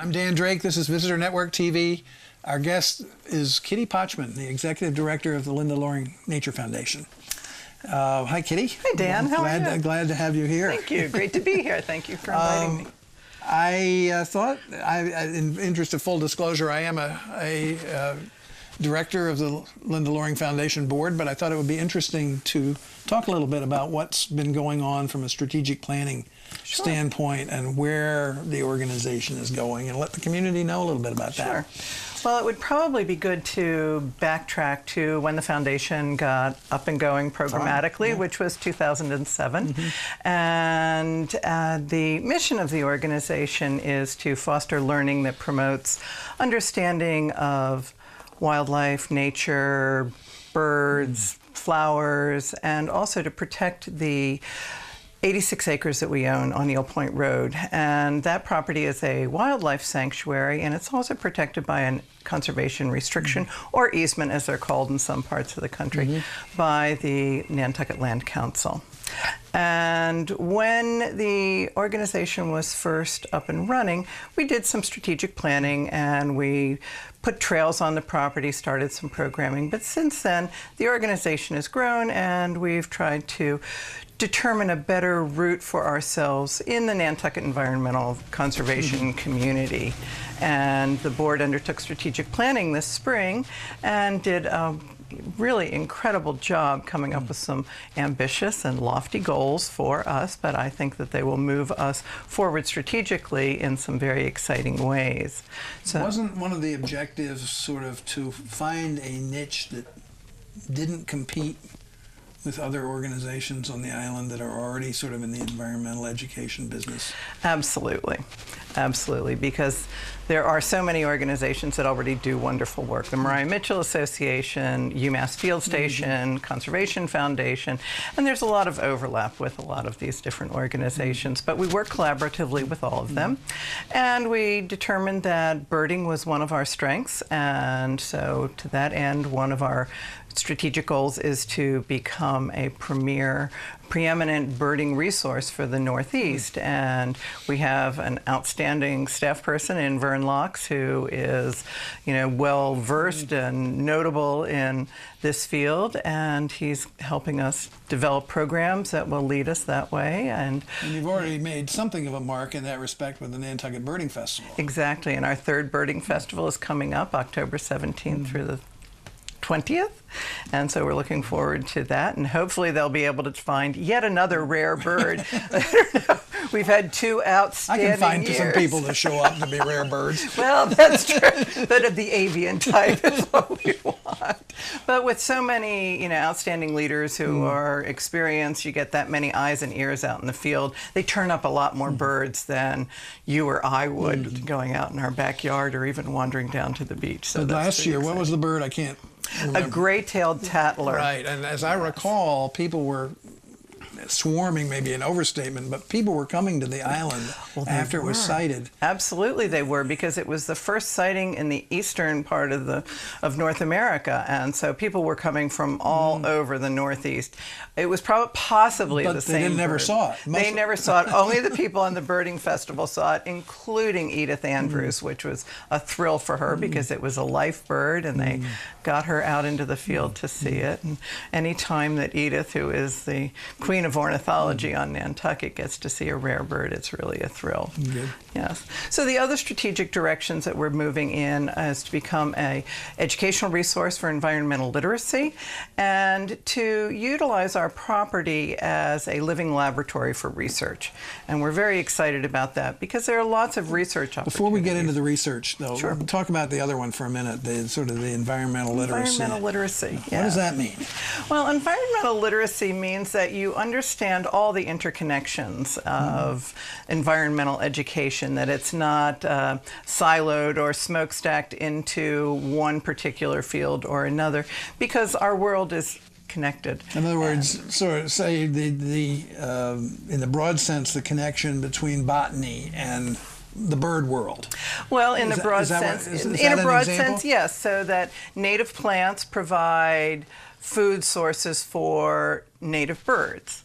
I'm Dan Drake. This is Visitor Network TV. Our guest is KittyPochman, the Executive Director of the Linda Loring Nature Foundation. Hi, Kitty. Hi, Dan. How are you? Glad to have you here. Thank you. Great to be here. Thank you for inviting me. I thought, in interest of full disclosure, I am a director of the Linda Loring Foundation board, but I thought it would be interesting to talk a little bit about what's been going on from a strategic planning standpoint and where the organization is going, and let the community know a little bit about that. Well, it would probably be good to backtrack to when the foundation got up and going programmatically, which was 2007. And the mission of the organization is to foster learning that promotes understanding of wildlife, nature, birds, flowers, and also to protect the 86 acres that we own on Eel Point Road. And that property is a wildlife sanctuary, and it's also protected by a conservation restriction, or easement as they're called in some parts of the country, by the Nantucket Land Council. And when the organization was first up and running, we did some strategic planning and we put trails on the property, started some programming. But since then, the organization has grown and we've tried to determine a better route for ourselves in the Nantucket environmental conservation community. And the board undertook strategic planning this spring and did a really incredible job coming up with some ambitious and lofty goals for us, but I think that they will move us forward strategically in some very exciting ways. So, wasn't one of the objectives sort of to find a niche that didn't compete with other organizations on the island that are already sort of in the environmental education business? Absolutely. Absolutely, because there are so many organizations that already do wonderful work. The Mariah Mitchell Association, UMass Field Station, Conservation Foundation, and there's a lot of overlap with a lot of these different organizations, but we work collaboratively with all of them. And we determined that birding was one of our strengths, and so to that end, one of our strategic goals is to become a preeminent birding resource for the Northeast. And we have an outstanding staff person in Vern Locks who is, well versed and notable in this field, and he's helping us develop programs that will lead us that way. And you've already made something of a mark in that respect with the Nantucket Birding Festival. Exactly, and our third birding festival is coming up October 17th through the 20th, and so we're looking forward to that, and hopefully they'll be able to find yet another rare bird. We've had two outstanding I can find years. some people to show up to be rare birds. Well, that's true, but of the avian type is what we want. But with so many, outstanding leaders who are experienced, you get that many eyes and ears out in the field, they turn up a lot more birds than you or I would going out in our backyard or even wandering down to the beach. So last year, what was the bird? I can't remember. A gray-tailed tattler. Right, and as I recall, people were swarming, maybe an overstatement, but people were coming to the island after it was sighted. Absolutely they were, because it was the first sighting in the eastern part of North America, and so people were coming from all over the Northeast. It was possibly the same But they never bird. saw it. They never saw it. Only the people on the birding festival saw it, including Edith Andrews, which was a thrill for her because it was a life bird, and they got her out into the field to see it. And any time that Edith, who is the queen of ornithology on Nantucket, gets to see a rare bird, it's really a thrill. Good. Yes. So the other strategic directions that we're moving in is to become an educational resource for environmental literacy and to utilize our property as a living laboratory for research. And we're very excited about that because there are lots of research opportunities. Before we get into the research, though, talk about the other one for a minute, the sort of the environmental literacy. Environmental literacy, What does that mean? Well, environmental literacy means that you understand all the interconnections of environmental education, that it's not siloed or smokestacked into one particular field or another, because our world is connected. In other words, sort of say in the broad sense, the connection between botany and the bird world. Well, in the broad sense, in a broad sense, yes. So that native plants provide food sources for native birds.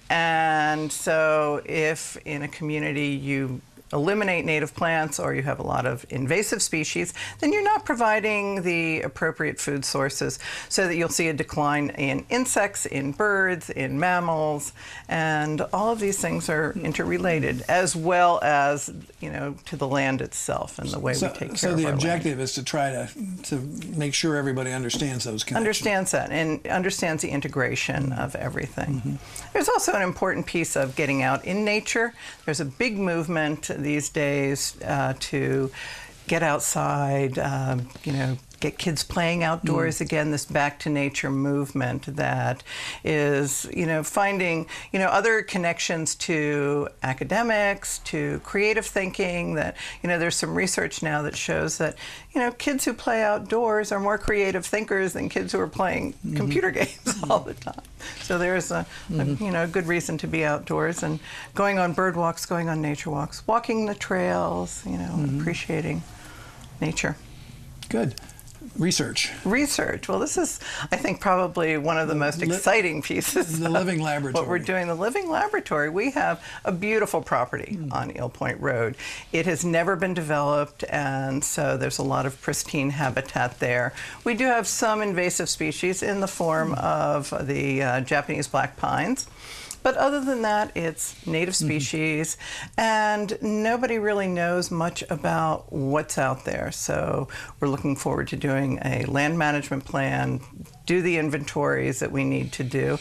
And so if in a community you eliminate native plants or you have a lot of invasive species, then you're not providing the appropriate food sources, so that you'll see a decline in insects, in birds, in mammals, and all of these things are interrelated, as well as, to the land itself and the way we take care of our land. So the objective is to try to make sure everybody understands those connections. Understands that and understands the integration of everything. There's also an important piece of getting out in nature. There's a big movement these days to get outside, get kids playing outdoors again, this back to nature movement that is, finding, other connections to academics, to creative thinking, that, there's some research now that shows that, kids who play outdoors are more creative thinkers than kids who are playing computer games all the time. So there's a good reason to be outdoors and going on bird walks, going on nature walks, walking the trails, appreciating nature. Good. Research. Well, this is, I think, probably one of the most exciting pieces. The living laboratory. What we're doing, the living laboratory. We have a beautiful property on Eel Point Road. It has never been developed, and so there's a lot of pristine habitat there. We do have some invasive species in the form of the Japanese black pines. But other than that, it's native species, and nobody really knows much about what's out there. So we're looking forward to doing a land management plan, do the inventories that we need to do,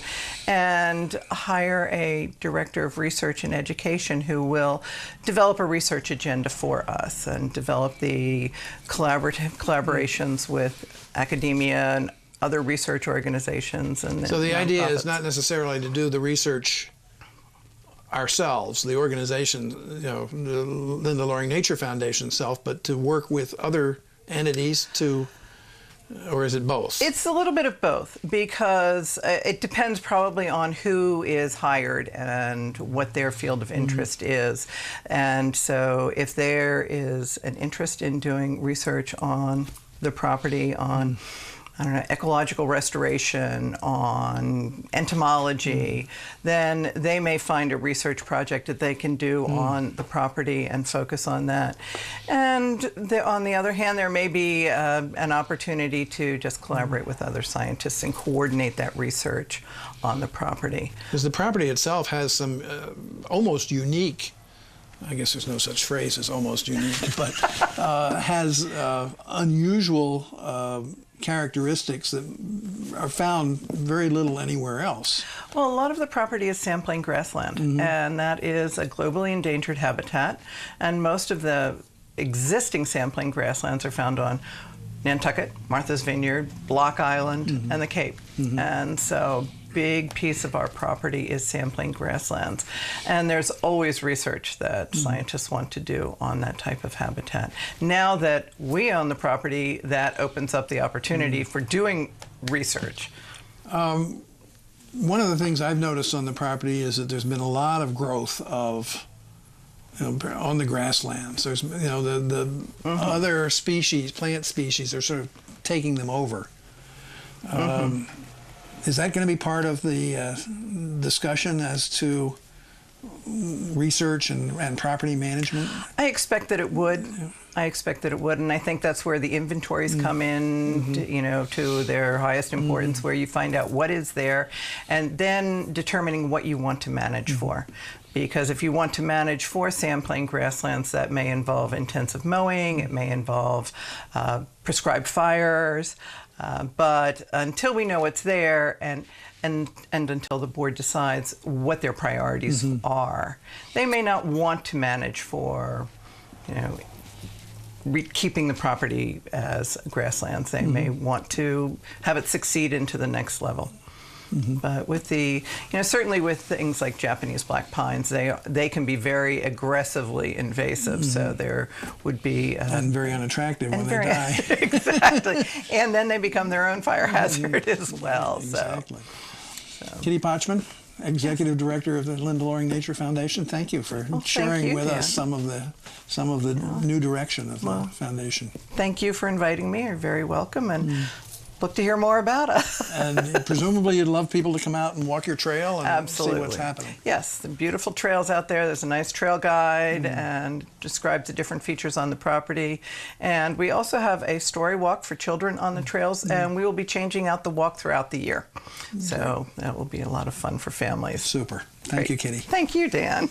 and hire a director of research and education who will develop a research agenda for us and develop the collaborations with academia and other research organizations. And so the idea is not necessarily to do the research ourselves, the organization, the Linda Loring Nature Foundation itself, but to work with other entities to, or is it both? It's a little bit of both, because it depends probably on who is hired and what their field of interest is. And so if there is an interest in doing research on the property, on ecological restoration, on entomology, then they may find a research project that they can do on the property and focus on that. And on the other hand, there may be an opportunity to just collaborate with other scientists and coordinate that research on the property. Because the property itself has some almost unique, I guess there's no such phrase as almost unique, but has unusual characteristics that are found very little anywhere else. Well, a lot of the property is sampling grassland, and that is a globally endangered habitat, and most of the existing sampling grasslands are found on Nantucket, Martha's Vineyard, Block Island, and the Cape. And so big piece of our property is sampling grasslands. And there's always research that scientists want to do on that type of habitat. Now that we own the property, that opens up the opportunity for doing research. One of the things I've noticed on the property is that there's been a lot of growth of on the grasslands. There's the other species, plant species, are sort of taking them over. Is that going to be part of the discussion as to research and property management? I expect that it would. I expect that it would, and I think that's where the inventories come in, to their highest importance, where you find out what is there, and then determining what you want to manage for. Because if you want to manage for sampling grasslands, that may involve intensive mowing, it may involve prescribed fires, but until we know what's there and until the board decides what their priorities are, they may not want to manage for, keeping the property as grasslands. They may want to have it succeed into the next level. But with the, certainly with things like Japanese black pines, they can be very aggressively invasive. So there would be and very unattractive when they die. Exactly, and then they become their own fire hazard as well. Exactly. KittyPochman, Executive Director of the Linda Loring Nature Foundation. Thank you for sharing with us some of the new direction of the foundation. Thank you for inviting me. You're very welcome, and look to hear more about us. And presumably you'd love people to come out and walk your trail and Absolutely. see what's happening. Yes, the beautiful trails out there. There's a nice trail guide and describes the different features on the property. And we also have a story walk for children on the trails, and we will be changing out the walk throughout the year. So that will be a lot of fun for families. Super. Thank you, Kitty. Thank you, Dan.